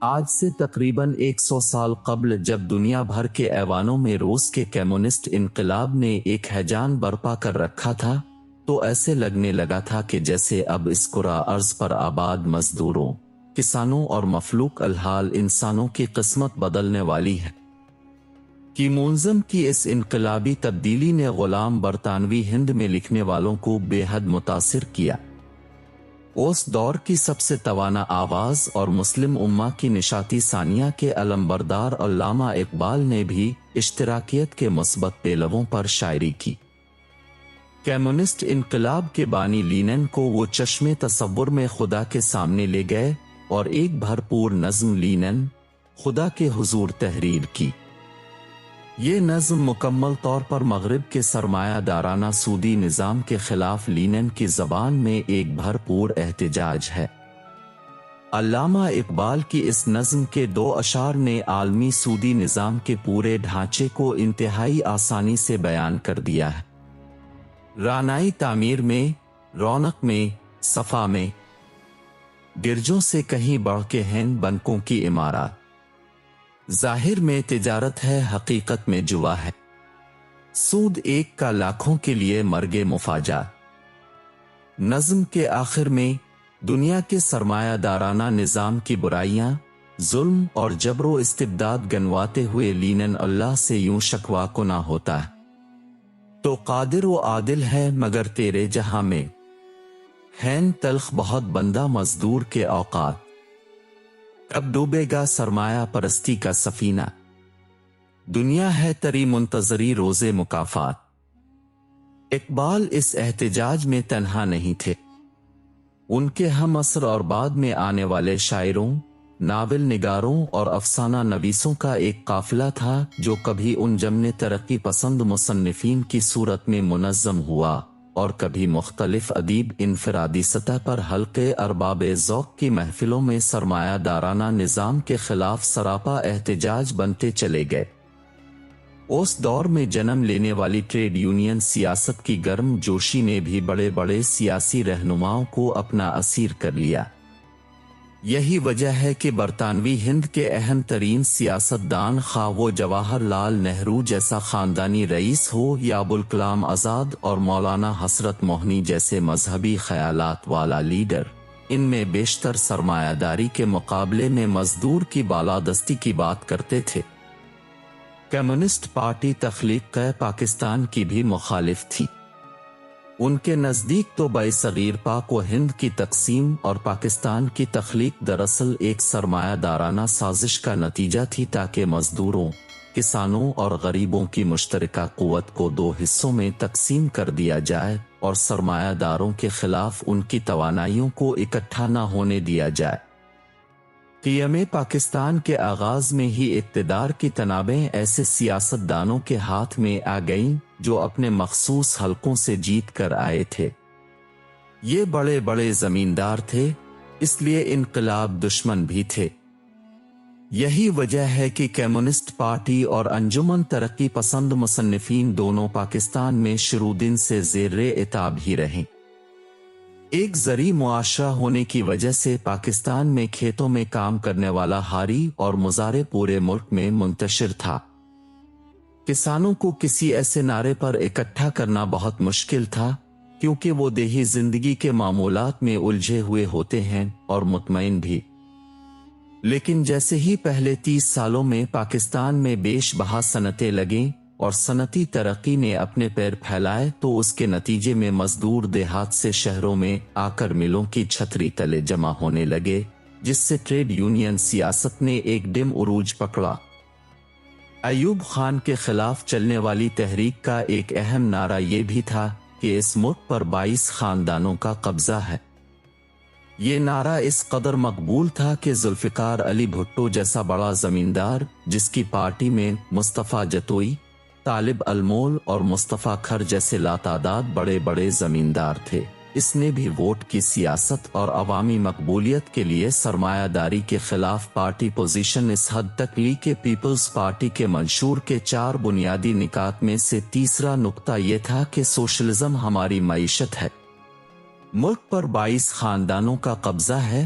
آج سے تقریباً 100 سال قبل جب دنیا بھر کے ایوانوں میں روس کے کمیونسٹ انقلاب نے ایک ہیجان برپا کر رکھا تھا، تو ایسے لگنے لگا تھا کہ جیسے اب اس کرہ ارض پر آباد مزدوروں، کسانوں اور مخلوق الحال انسانوں کی قسمت بدلنے والی ہے۔ کیمونزم کی اس انقلابی تبدیلی نے غلام برطانوی ہند میں لکھنے والوں کو بے حد متاثر کیا۔ اس دور کی سب سے توانا آواز اور مسلم امہ کی نشاتی ثانیہ کے علمبردار علامہ اقبال نے بھی اشتراکیت کے مثبت پہلوؤں پر شاعری کی۔ کمیونسٹ انقلاب کے بانی لینن کو وہ چشمے تصور میں خدا کے سامنے لے گئے اور ایک بھرپور نظم لینن، خدا کے حضور تحریر کی۔ یہ نظم مکمل طور پر مغرب کے سرمایہ دارانہ سودی نظام کے خلاف لینن کی زبان میں ایک بھرپور احتجاج ہے۔ علامہ اقبال کی اس نظم کے 2 اشعار نے عالمی سودی نظام کے پورے ڈھانچے کو انتہائی آسانی سے بیان کر دیا ہے۔ رانائی تعمیر میں، رونق میں، صفا میں، گرجوں سے کہیں بڑھ کے ہیں بنکوں کی عمارات۔ ظاہر میں تجارت ہے، حقیقت میں جوا ہے، سود ایک کا لاکھوں کے لیے مرگ مفاجات۔ نظم کے آخر میں دنیا کے سرمایہ دارانہ نظام کی برائیاں، ظلم اور جبر و استبداد گنواتے ہوئے لینن اللہ سے یوں شکوا کنا ہوتا ہے، تو قادر و عادل ہے مگر تیرے جہاں میں ہیں تلخ بہت بندہ مزدور کے اوقات، اب ڈوبے گا سرمایہ پرستی کا سفینہ، دنیا ہے تری منتظری روز مکافات۔ اقبال اس احتجاج میں تنہا نہیں تھے۔ ان کے ہم عصر اور بعد میں آنے والے شاعروں، ناول نگاروں اور افسانہ نویسوں کا ایک قافلہ تھا جو کبھی ان جمن ترقی پسند مصنفین کی صورت میں منظم ہوا اور کبھی مختلف ادیب انفرادی سطح پر حلقے ارباب ذوق کی محفلوں میں سرمایہ دارانہ نظام کے خلاف سراپا احتجاج بنتے چلے گئے۔ اس دور میں جنم لینے والی ٹریڈ یونین سیاست کی گرم جوشی نے بھی بڑے بڑے سیاسی رہنماؤں کو اپنا اسیر کر لیا۔ یہی وجہ ہے کہ برطانوی ہند کے اہم ترین سیاستدان خواہ وہ جواہر لال نہرو جیسا خاندانی رئیس ہو یا ابوالکلام آزاد اور مولانا حسرت موہنی جیسے مذہبی خیالات والا لیڈر، ان میں بیشتر سرمایہ داری کے مقابلے میں مزدور کی بالادستی کی بات کرتے تھے۔ کمیونسٹ پارٹی تخلیق پاکستان کی بھی مخالف تھی۔ ان کے نزدیک تو برصغیر پاک و ہند کی تقسیم اور پاکستان کی تخلیق دراصل ایک سرمایہ دارانہ سازش کا نتیجہ تھی تاکہ مزدوروں، کسانوں اور غریبوں کی مشترکہ قوت کو 2 حصوں میں تقسیم کر دیا جائے اور سرمایہ داروں کے خلاف ان کی توانائیوں کو اکٹھا نہ ہونے دیا جائے۔ قیام پاکستان کے آغاز میں ہی اقتدار کی تنابیں ایسے سیاست دانوں کے ہاتھ میں آ گئیں جو اپنے مخصوص حلقوں سے جیت کر آئے تھے۔ یہ بڑے بڑے زمیندار تھے، اس لیے انقلاب دشمن بھی تھے۔ یہی وجہ ہے کہ کمیونسٹ پارٹی اور انجمن ترقی پسند مصنفین دونوں پاکستان میں شروع دن سے زیر عتاب ہی رہیں۔ ایک زرعی معاشرہ ہونے کی وجہ سے پاکستان میں کھیتوں میں کام کرنے والا ہاری اور مزارع پورے ملک میں منتشر تھا۔ کسانوں کو کسی ایسے نعرے پر اکٹھا کرنا بہت مشکل تھا کیونکہ وہ دیہی زندگی کے معمولات میں الجھے ہوئے ہوتے ہیں اور مطمئن بھی۔ لیکن جیسے ہی پہلے 30 سالوں میں پاکستان میں بیش بہا صنعتیں لگیں اور صنعتی ترقی نے اپنے پیر پھیلائے تو اس کے نتیجے میں مزدور دیہات سے شہروں میں آ کر ملوں کی چھتری تلے جمع ہونے لگے، جس سے ٹریڈ یونین سیاست نے ایک ڈم عروج پکڑا۔ ایوب خان کے خلاف چلنے والی تحریک کا ایک اہم نعرہ یہ بھی تھا کہ اس ملک پر 22 خاندانوں کا قبضہ ہے۔ یہ نعرہ اس قدر مقبول تھا کہ ذوالفقار علی بھٹو جیسا بڑا زمیندار، جس کی پارٹی میں مصطفیٰ جتوئی، طالب المول اور مصطفیٰ کھر جیسے لاتعداد بڑے بڑے زمیندار تھے، اس نے بھی ووٹ کی سیاست اور عوامی مقبولیت کے لیے سرمایہ داری کے خلاف پارٹی پوزیشن اس حد تک لی کہ پیپلز پارٹی کے منشور کے 4 بنیادی نکات میں سے تیسرا نقطہ یہ تھا کہ سوشلزم ہماری معیشت ہے۔ ملک پر 22 خاندانوں کا قبضہ ہے،